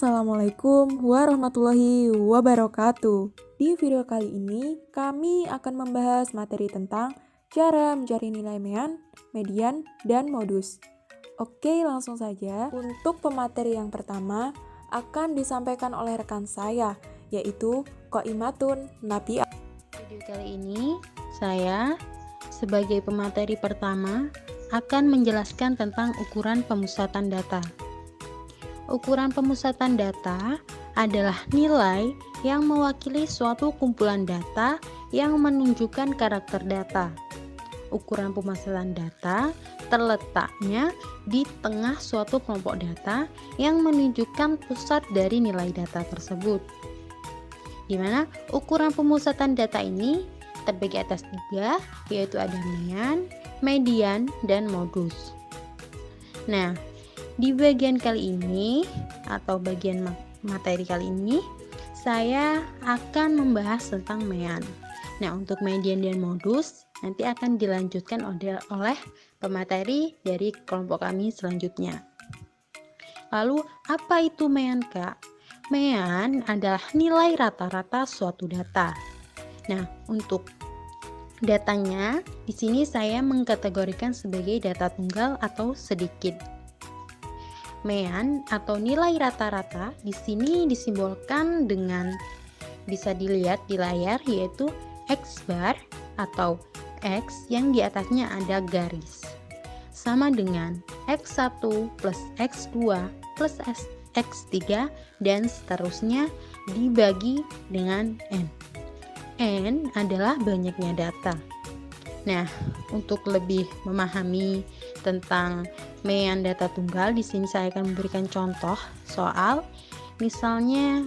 Assalamualaikum warahmatullahi wabarakatuh. Di video kali ini, kami akan membahas materi tentang cara mencari nilai mean, median, dan modus. Oke, langsung saja. Untuk pemateri yang pertama, akan disampaikan oleh rekan saya, yaitu Qoimatun Nabi. Video kali ini, saya sebagai pemateri pertama akan menjelaskan tentang ukuran pemusatan data. Ukuran pemusatan data adalah nilai yang mewakili suatu kumpulan data yang menunjukkan karakter data. Ukuran pemusatan data terletaknya di tengah suatu kelompok data yang menunjukkan pusat dari nilai data tersebut. Di mana ukuran pemusatan data ini terbagi atas 3, yaitu ada mean, median, dan modus. Nah, di bagian kali ini atau bagian materi kali ini saya akan membahas tentang mean. Nah, untuk median dan modus nanti akan dilanjutkan oleh pemateri dari kelompok kami selanjutnya. Lalu, apa itu mean, Kak? Mean adalah nilai rata-rata suatu data. Nah, untuk datanya di sini saya mengkategorikan sebagai data tunggal atau sedikit. Mean atau nilai rata-rata di sini disimbolkan dengan bisa dilihat di layar, yaitu X bar atau X yang di atasnya ada garis, sama dengan X1 plus X2 plus X3 dan seterusnya dibagi dengan N. N adalah banyaknya data. Nah, untuk lebih memahami tentang mean data tunggal, di sini saya akan memberikan contoh soal. Misalnya,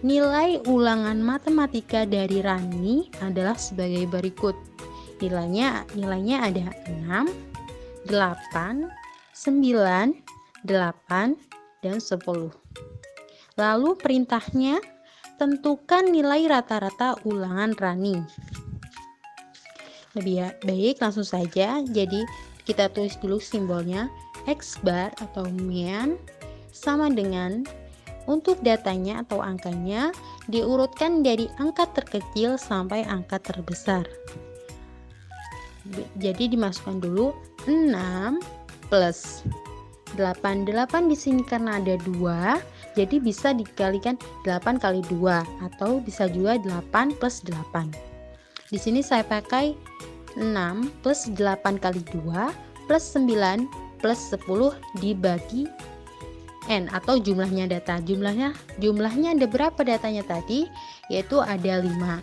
nilai ulangan matematika dari Rani adalah sebagai berikut. Nilainya ada 6, 8, 9, 8, dan 10. Lalu perintahnya, tentukan nilai rata-rata ulangan Rani. Lebih baik langsung saja, jadi kita tulis dulu simbolnya. X bar atau mean sama dengan, untuk datanya atau angkanya diurutkan dari angka terkecil sampai angka terbesar. Jadi dimasukkan dulu 6 plus 8. 8 di sini karena ada 2, jadi bisa dikalikan 8 kali 2 atau bisa juga 8 plus 8. Di sini saya pakai 6 plus 8 kali 2 plus 9 plus 10 dibagi N atau jumlahnya data. Jumlahnya ada berapa datanya tadi? Yaitu ada 5.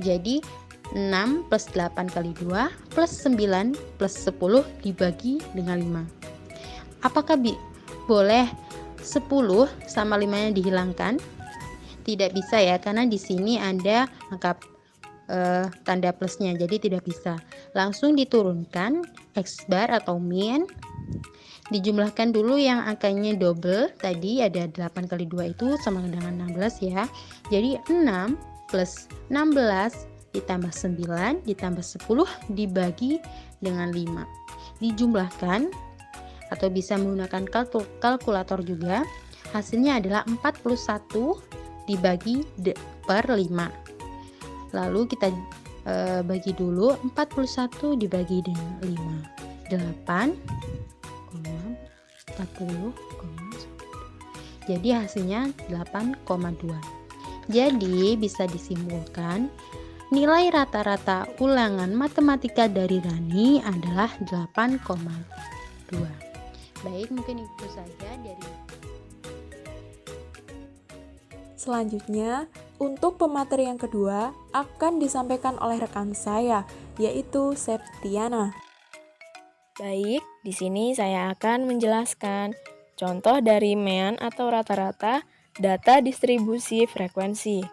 Jadi 6 plus 8 kali 2 plus 9 plus 10 dibagi dengan 5. Apakah boleh 10 sama 5-nya dihilangkan? Tidak bisa ya, karena di sini ada angka tanda plusnya, jadi tidak bisa. Langsung diturunkan X bar atau mean, dijumlahkan dulu yang angkanya double, tadi ada 8 kali 2 itu sama dengan 16 ya. Jadi 6 plus 16 ditambah 9 ditambah 10 dibagi dengan 5. Dijumlahkan atau bisa menggunakan kalkulator juga. Hasilnya adalah 41 dibagi per 5. Lalu kita bagi dulu 41 dibagi dengan 5. 8,40. Jadi hasilnya 8,2. Jadi bisa disimpulkan nilai rata-rata ulangan matematika dari Rani adalah 8,2. Baik, mungkin itu saja dari. Selanjutnya, untuk pemateri yang kedua akan disampaikan oleh rekan saya, yaitu Septiana. Baik, di sini saya akan menjelaskan contoh dari mean atau rata-rata data distribusi frekuensi.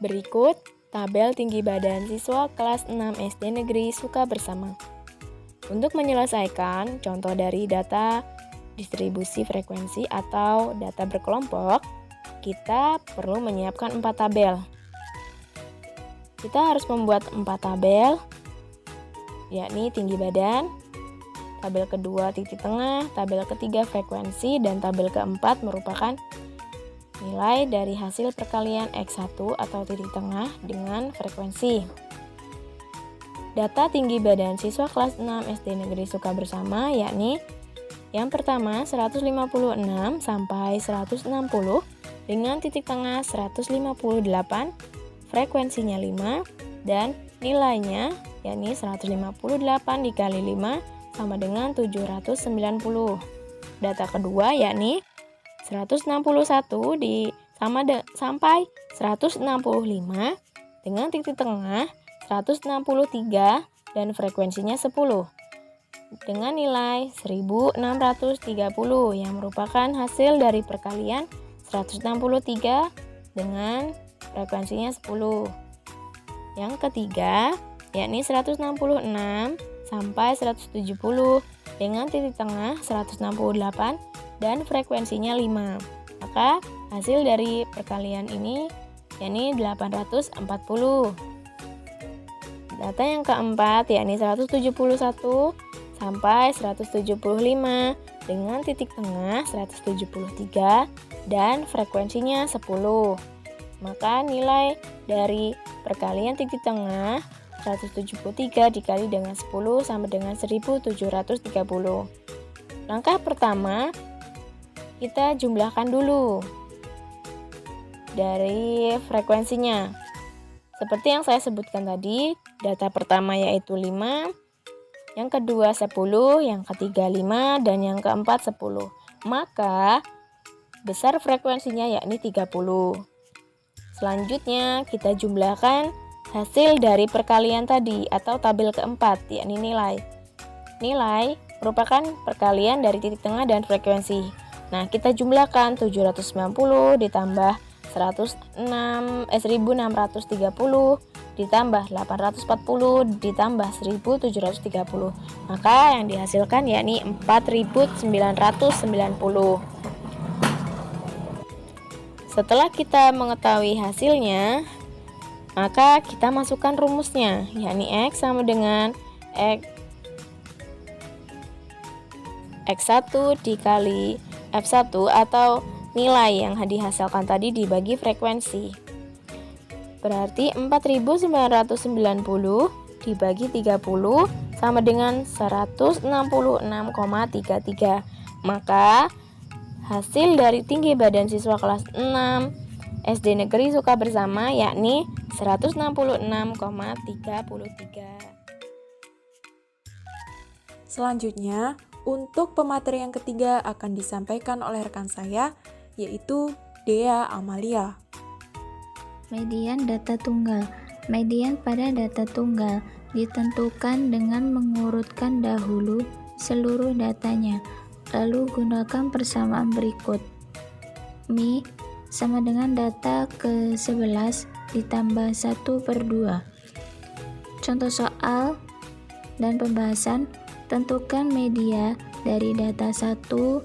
Berikut tabel tinggi badan siswa kelas 6 SD Negeri Suka Bersama. Untuk menyelesaikan contoh dari data distribusi frekuensi atau data berkelompok, kita perlu menyiapkan 4 tabel. Kita harus membuat 4 tabel, yakni tinggi badan, tabel kedua titik tengah, tabel ketiga frekuensi, dan tabel keempat merupakan nilai dari hasil perkalian X1 atau titik tengah dengan frekuensi. Data tinggi badan siswa kelas 6 SD Negeri Suka Bersama yakni yang pertama 156 sampai 160 dengan titik tengah 158, frekuensinya 5, dan nilainya yakni 158 dikali 5 sama dengan 790. Data kedua yakni 161 sampai 165 dengan titik tengah 163 dan frekuensinya 10 dengan nilai 1630 yang merupakan hasil dari perkalian 163 dengan frekuensinya 10. Yang ketiga yakni 166 sampai 170 dengan titik tengah 168 dan frekuensinya 5. Maka hasil dari perkalian ini yakni 840. Data yang keempat yakni 171 sampai 175 dengan titik tengah 173 dan frekuensinya 10. Maka nilai dari perkalian titik tengah 173 dikali dengan 10 sama dengan 1730. Langkah pertama, kita jumlahkan dulu dari frekuensinya. Seperti yang saya sebutkan tadi, data pertama yaitu 5, yang kedua 10, yang ketiga 5, dan yang keempat 10. Maka besar frekuensinya yakni 30. Selanjutnya kita jumlahkan hasil dari perkalian tadi atau tabel keempat yakni nilai. Nilai merupakan perkalian dari titik tengah dan frekuensi. Nah, kita jumlahkan 790 ditambah 1630 ditambah 840 ditambah 1730. Maka yang dihasilkan yakni 4990. Setelah kita mengetahui hasilnya, maka kita masukkan rumusnya, yakni X sama dengan X1 dikali F1 atau nilai yang dihasilkan tadi dibagi frekuensi. Berarti 4990 dibagi 30 sama dengan 166,33. Maka hasil dari tinggi badan siswa kelas 6 SD Negeri Suka Bersama yakni 166,33. Selanjutnya, untuk pemateri yang ketiga akan disampaikan oleh rekan saya, yaitu Dea Amalia. Median data tunggal. Median pada data tunggal ditentukan dengan mengurutkan dahulu seluruh datanya, lalu gunakan persamaan berikut. Mi sama dengan data ke-11 ditambah 1/2. Contoh soal dan pembahasan, tentukan media dari data 1,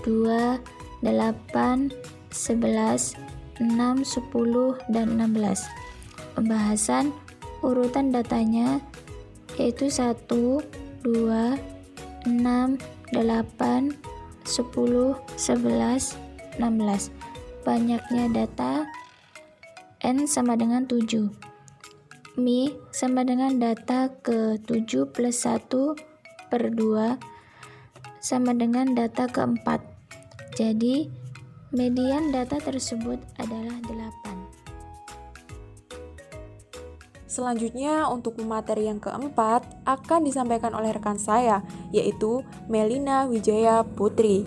2, 8, 11, 6, 10, dan 16. Pembahasan urutan datanya yaitu 1, 2, 6, 8, 10, 11, 16. Banyaknya data N sama dengan 7. Mi sama dengan data ke-7 plus 1/2 sama dengan data ke-4. Jadi, median data tersebut adalah 8. Selanjutnya, untuk pemateri yang keempat akan disampaikan oleh rekan saya, yaitu Melina Wijaya Putri.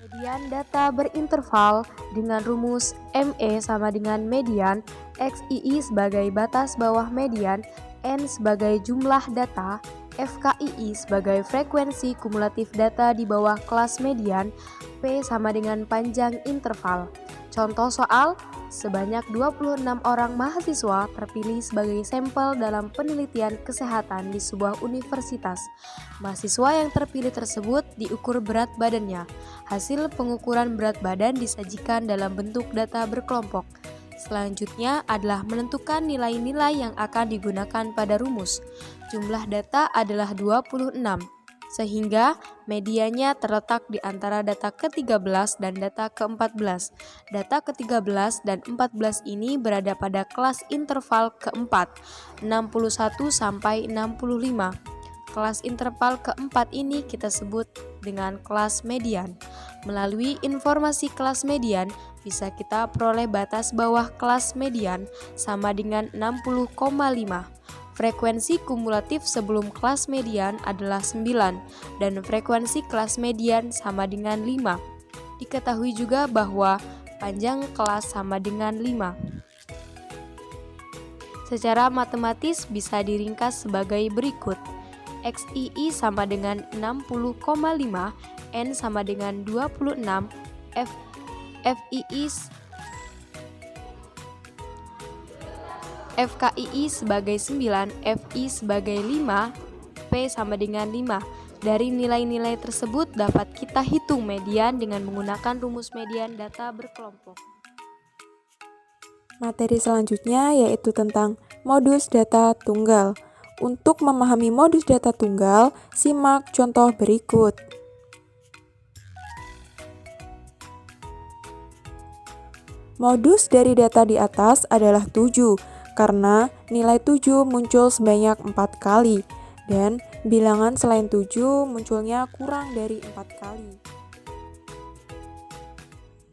Median data berinterval dengan rumus ME sama dengan median, XII sebagai batas bawah median, N sebagai jumlah data, FKII sebagai frekuensi kumulatif data di bawah kelas median, P sama dengan panjang interval. Contoh soal, sebanyak 26 orang mahasiswa terpilih sebagai sampel dalam penelitian kesehatan di sebuah universitas. Mahasiswa yang terpilih tersebut diukur berat badannya. Hasil pengukuran berat badan disajikan dalam bentuk data berkelompok. Selanjutnya adalah menentukan nilai-nilai yang akan digunakan pada rumus. Jumlah data adalah 26. sehingga mediannya terletak di antara data ke-13 dan data ke-14. Data ke-13 dan 14 ini berada pada kelas interval keempat, 61 sampai 65. Kelas interval keempat ini kita sebut dengan kelas median. Melalui informasi kelas median, bisa kita peroleh batas bawah kelas median sama dengan 60,5. Frekuensi kumulatif sebelum kelas median adalah 9 dan frekuensi kelas median sama dengan 5. Diketahui juga bahwa panjang kelas sama dengan 5. Secara matematis bisa diringkas sebagai berikut. XII sama dengan 60,5, N sama dengan 26, FKII sebagai 9, FI sebagai 5, P sama dengan 5. Dari nilai-nilai tersebut dapat kita hitung median dengan menggunakan rumus median data berkelompok. Materi selanjutnya yaitu tentang modus data tunggal. Untuk memahami modus data tunggal, simak contoh berikut. Modus dari data di atas adalah 7, karena nilai 7 muncul sebanyak 4 kali, dan bilangan selain 7 munculnya kurang dari 4 kali.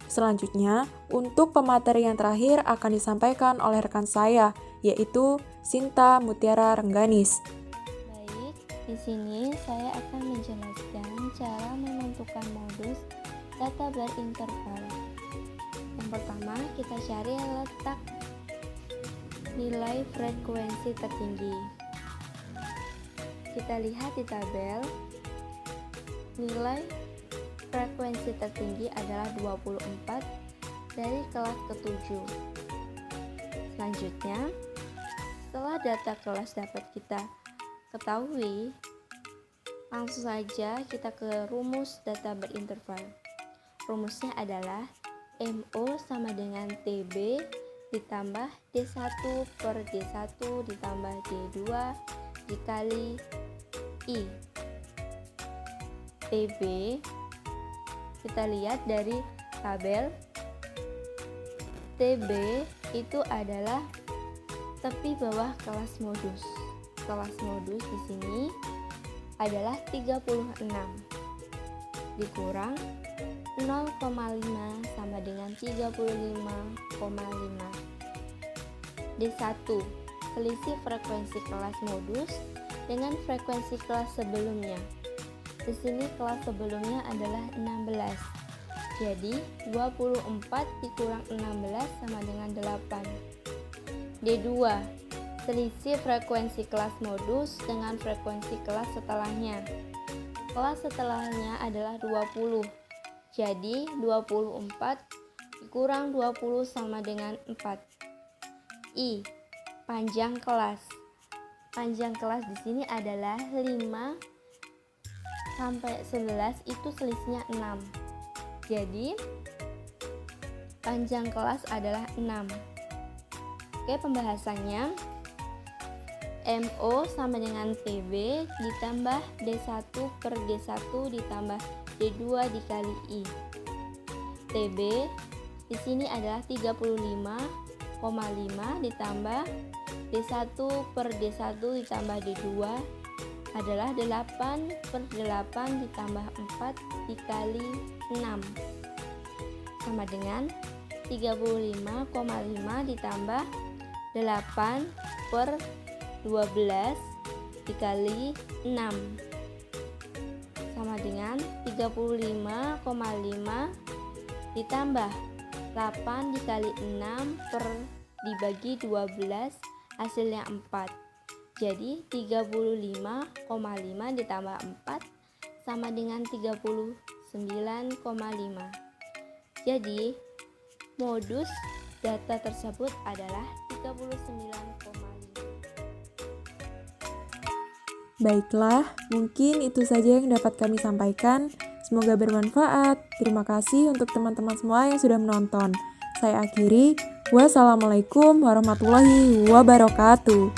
Selanjutnya, untuk pemateri yang terakhir akan disampaikan oleh rekan saya, yaitu Sinta Mutiara Rengganis. Baik, di sini saya akan menjelaskan cara menentukan modus data berinterval. Yang pertama, kita cari letak nilai frekuensi tertinggi. Kita lihat di tabel, nilai frekuensi tertinggi adalah 24 dari kelas ke-7. Selanjutnya, setelah data kelas dapat kita ketahui, langsung saja kita ke rumus data berinterval. Rumusnya adalah MO sama dengan TB ditambah D1 per D1 ditambah D2 dikali I. TB kita lihat dari tabel, TB itu adalah tepi bawah kelas modus. Kelas modus di sini adalah 36 dikurang 0,5 sama dengan 35,5. D1, selisih frekuensi kelas modus dengan frekuensi kelas sebelumnya. Di sini kelas sebelumnya adalah 16. Jadi 24 dikurang 16 sama dengan 8. D2, selisih frekuensi kelas modus dengan frekuensi kelas setelahnya. Kelas setelahnya adalah 20. Jadi 24 dikurang 20 sama dengan 4. I, panjang kelas. Panjang kelas di sini adalah 5 sampai 11, itu selisihnya 6. Jadi panjang kelas adalah 6. Oke, pembahasannya, MO sama dengan TB ditambah D1 per D1 ditambah D2 dikali I. TB di sini adalah 35,5 ditambah D1 per D1 ditambah D2 adalah 8 per 8 ditambah 4 dikali 6 sama dengan 35,5 ditambah 8 per 12 dikali 6 sama dengan 35,5 ditambah 8 dikali 6 per dibagi 12 hasilnya 4. Jadi 35,5 ditambah 4 sama dengan 39,5. Jadi modus data tersebut adalah 39,5. Baiklah, mungkin itu saja yang dapat kami sampaikan. Semoga bermanfaat. Terima kasih untuk teman-teman semua yang sudah menonton. Saya akhiri. Wassalamualaikum warahmatullahi wabarakatuh.